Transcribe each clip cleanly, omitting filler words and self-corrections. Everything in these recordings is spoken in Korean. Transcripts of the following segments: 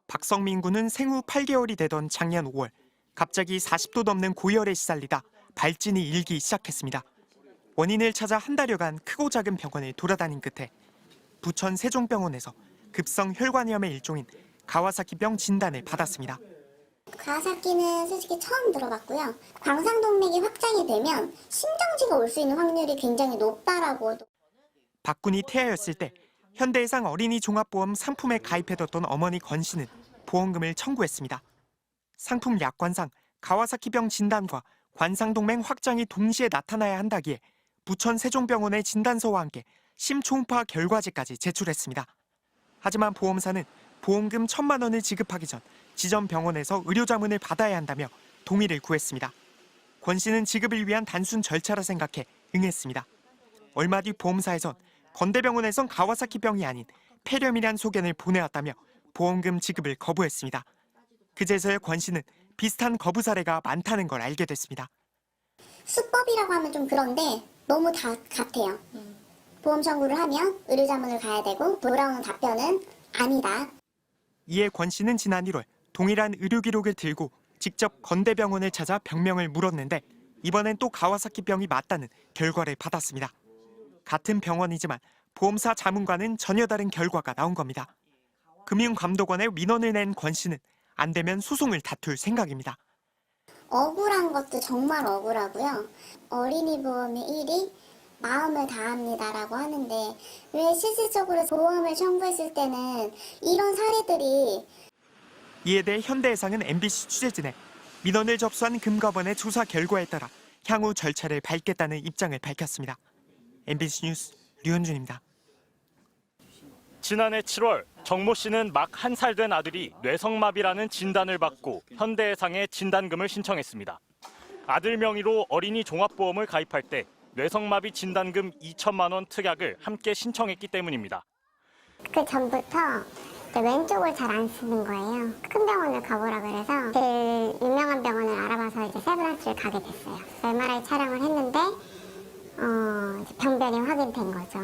박성민 군은 생후 8개월이 되던 작년 5월 갑자기 40도 넘는 고열에 시달리다 발진이 일기 시작했습니다. 원인을 찾아 한 달여간 크고 작은 병원을 돌아다닌 끝에 부천 세종병원에서 급성 혈관염의 일종인 가와사키병 진단을 받았습니다. 가와사키는 솔직히 처음 들어봤고요. 광상동맥이 확장이 되면 심정지가 올 수 있는 확률이 굉장히 높다라고. 박 군이 태아였을 때 현대해상 어린이 종합보험 상품에 가입해뒀던 어머니 권 씨는 보험금을 청구했습니다. 상품 약관상 가와사키병 진단과 관상동맥 확장이 동시에 나타나야 한다기에 부천 세종병원의 진단서와 함께 심초음파 결과지까지 제출했습니다. 하지만 보험사는 보험금 1,000만 원을 지급하기 전 지점 병원에서 의료자문을 받아야 한다며 동의를 구했습니다. 권 씨는 지급을 위한 단순 절차라 생각해 응했습니다. 얼마 뒤 보험사에선 건대병원에선 가와사키병이 아닌 폐렴이란 소견을 보내왔다며 보험금 지급을 거부했습니다. 그제서야 권 씨는 비슷한 거부 사례가 많다는 걸 알게 됐습니다. 수법이라고 하면 좀 그런데 너무 다 같아요. 보험 청구를 하면 의료자문을 가야 되고 돌아오는 답변은 아니다. 이에 권 씨는 지난 1월 동일한 의료 기록을 들고 직접 건대병원을 찾아 병명을 물었는데 이번엔 또 가와사키병이 맞다는 결과를 받았습니다. 같은 병원이지만 보험사 자문과는 전혀 다른 결과가 나온 겁니다. 금융감독원에 민원을 낸 권 씨는 안 되면 소송을 다툴 생각입니다. 억울한 것도 정말 억울하고요. 어린이 보험의 1위 마음을 다합니다라고 하는데 왜 실질적으로 보험을 청구했을 때는 이런 사례들이. 이에 대해 현대해상은 MBC 취재진에 민원을 접수한 금감원의 조사 결과에 따라 향후 절차를 밟겠다는 입장을 밝혔습니다. MBC 뉴스 류현준입니다. 지난해 7월 정모 씨는 막 1살 된 아들이 뇌성마비라는 진단을 받고 현대해상에 진단금을 신청했습니다. 아들 명의로 어린이 종합보험을 가입할 때 뇌성마비 진단금 2천만 원 특약을 함께 신청했기 때문입니다. 그 전부터 왼쪽을 잘 안 쓰는 거예요. 큰 병원을 가보라 그래서 제일 유명한 병원을 알아봐서 이제 세브란스를 가게 됐어요. MRI 촬영을 했는데 병변이 확인된 거죠.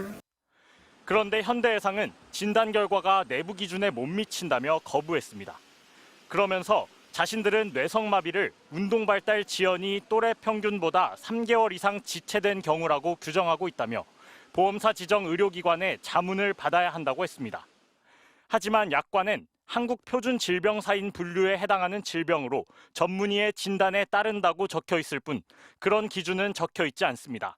그런데 현대해상은 진단 결과가 내부 기준에 못 미친다며 거부했습니다. 그러면서 자신들은 뇌성마비를 운동발달 지연이 또래 평균보다 3개월 이상 지체된 경우라고 규정하고 있다며 보험사 지정 의료기관에 자문을 받아야 한다고 했습니다. 하지만 약관엔 한국표준질병사인 분류에 해당하는 질병으로 전문의의 진단에 따른다고 적혀 있을 뿐 그런 기준은 적혀 있지 않습니다.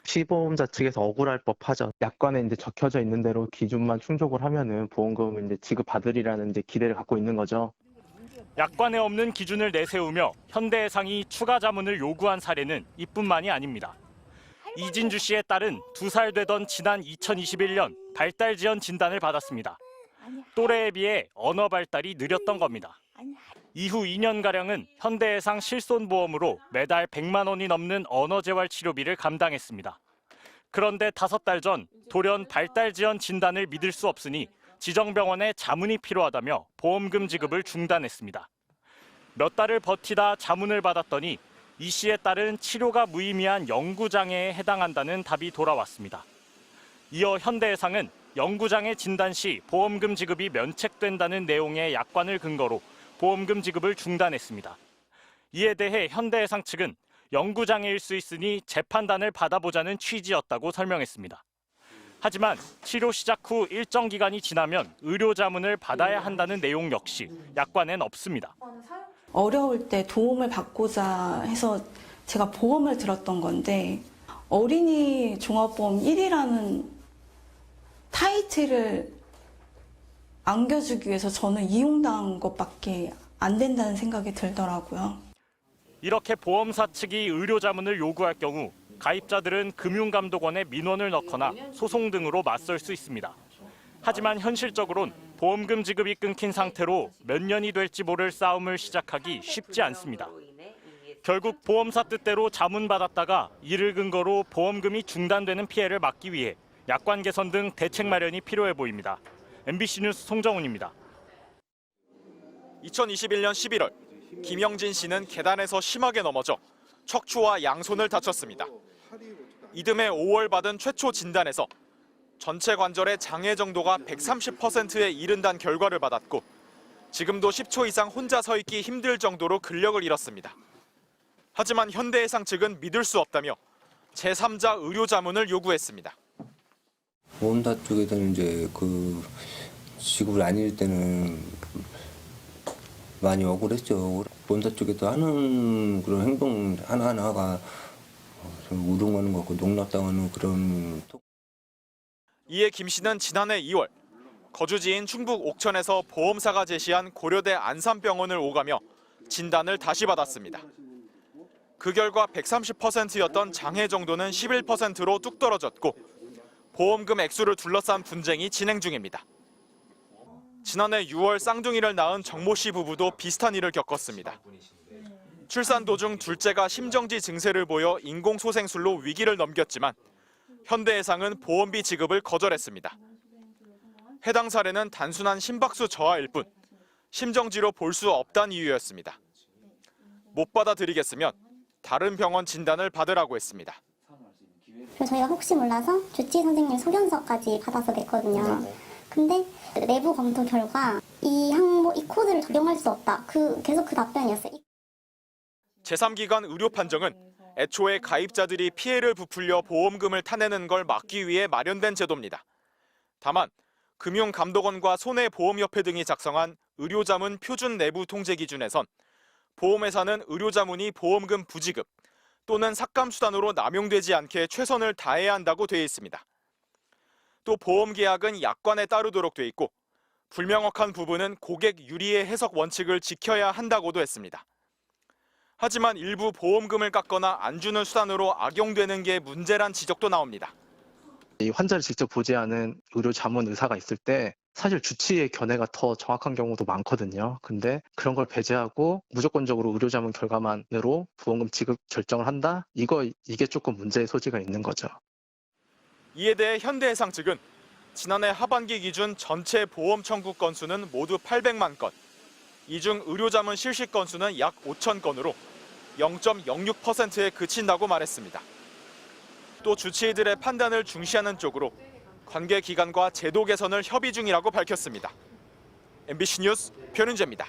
시보험자 측에서 억울할 법하죠. 약관에 이제 적혀져 있는 대로 기준만 충족을 하면은 보험금을 이제 지급받으리라는 이제 기대를 갖고 있는 거죠. 약관에 없는 기준을 내세우며 현대해상이 추가 자문을 요구한 사례는 이뿐만이 아닙니다. 이진주 씨의 딸은 2살 되던 지난 2021년 발달 지연 진단을 받았습니다. 또래에 비해 언어 발달이 느렸던 겁니다. 이후 2년가량은 현대해상 실손보험으로 매달 100만 원이 넘는 언어재활 치료비를 감당했습니다. 그런데 5달 전 돌연 발달 지연 진단을 믿을 수 없으니 지정병원에 자문이 필요하다며 보험금 지급을 중단했습니다. 몇 달을 버티다 자문을 받았더니 이 씨의 딸은 치료가 무의미한 영구장애에 해당한다는 답이 돌아왔습니다. 이어 현대해상은 영구장애 진단 시 보험금 지급이 면책된다는 내용의 약관을 근거로 보험금 지급을 중단했습니다. 이에 대해 현대해상 측은 영구장애일 수 있으니 재판단을 받아보자는 취지였다고 설명했습니다. 하지만 치료 시작 후 일정 기간이 지나면 의료자문을 받아야 한다는 내용 역시 약관엔 없습니다. 어려울 때 도움을 받고자 해서 제가 보험을 들었던 건데 어린이 종합보험 1위라는 타이틀을 안겨주기 위해서 저는 이용당한 것밖에 안 된다는 생각이 들더라고요. 이렇게 보험사 측이 의료자문을 요구할 경우 가입자들은 금융감독원에 민원을 넣거나 소송 등으로 맞설 수 있습니다. 하지만 현실적으론 보험금 지급이 끊긴 상태로 몇 년이 될지 모를 싸움을 시작하기 쉽지 않습니다. 결국 보험사 뜻대로 자문받았다가 이를 근거로 보험금이 중단되는 피해를 막기 위해 약관 개선 등 대책 마련이 필요해 보입니다. MBC 뉴스 송정훈입니다. 2021년 11월 김영진 씨는 계단에서 심하게 넘어져 척추와 양손을 다쳤습니다. 이듬해 5월 받은 최초 진단에서 전체 관절의 장애 정도가 130%에 이른다는 결과를 받았고 지금도 10초 이상 혼자 서 있기 힘들 정도로 근력을 잃었습니다. 하지만 현대해상 측은 믿을 수 없다며 제3자 의료 자문을 요구했습니다. 보험사 쪽에서는 이제 지급을 안 해줄 때는 많이 억울했죠. 보험사 쪽에서 하는 그런 행동 하나하나가 좀 우롱하는 것 같고 농락당하는 그런. 이에 김 씨는 지난해 2월 거주지인 충북 옥천에서 보험사가 제시한 고려대 안산병원을 오가며 진단을 다시 받았습니다. 그 결과 130%였던 장애 정도는 11%로 뚝 떨어졌고 보험금 액수를 둘러싼 분쟁이 진행 중입니다. 지난해 6월 쌍둥이를 낳은 정모 씨 부부도 비슷한 일을 겪었습니다. 출산 도중 둘째가 심정지 증세를 보여 인공소생술로 위기를 넘겼지만 현대해상은 보험비 지급을 거절했습니다. 해당 사례는 단순한 심박수 저하일 뿐 심정지로 볼 수 없다는 이유였습니다. 못 받아들이겠으면 다른 병원 진단을 받으라고 했습니다. 그래서 저희가 혹시 몰라서 주치의 선생님 소견서까지 받아서 냈거든요. 근데 내부 검토 결과 이 코드를 적용할 수 없다. 계속 그 답변이었어요. 제3기관 의료 판정은 애초에 가입자들이 피해를 부풀려 보험금을 타내는 걸 막기 위해 마련된 제도입니다. 다만 금융감독원과 손해보험협회 등이 작성한 의료자문 표준 내부 통제 기준에선 보험회사는 의료자문이 보험금 부지급 또는 삭감수단으로 남용되지 않게 최선을 다해야 한다고 되어 있습니다. 또 보험계약은 약관에 따르도록 돼 있고 불명확한 부분은 고객 유리의 해석 원칙을 지켜야 한다고도 했습니다. 하지만 일부 보험금을 깎거나 안 주는 수단으로 악용되는 게 문제란 지적도 나옵니다. 이 환자를 직접 보지 않은 의료 자문 의사가 있을 때 사실 주치의 견해가 더 정확한 경우도 많거든요. 근데 그런 걸 배제하고 무조건적으로 의료 자문 결과만으로 보험금 지급 결정을 한다? 이게 조금 문제의 소지가 있는 거죠. 이에 대해 현대해상 측은 지난해 하반기 기준 전체 보험 청구 건수는 모두 800만 건, 이 중 의료자문 실시 건수는 약 5천 건으로 0.06%에 그친다고 말했습니다. 또 주치의들의 판단을 중시하는 쪽으로 관계 기관과 제도 개선을 협의 중이라고 밝혔습니다. MBC 뉴스 변윤재입니다.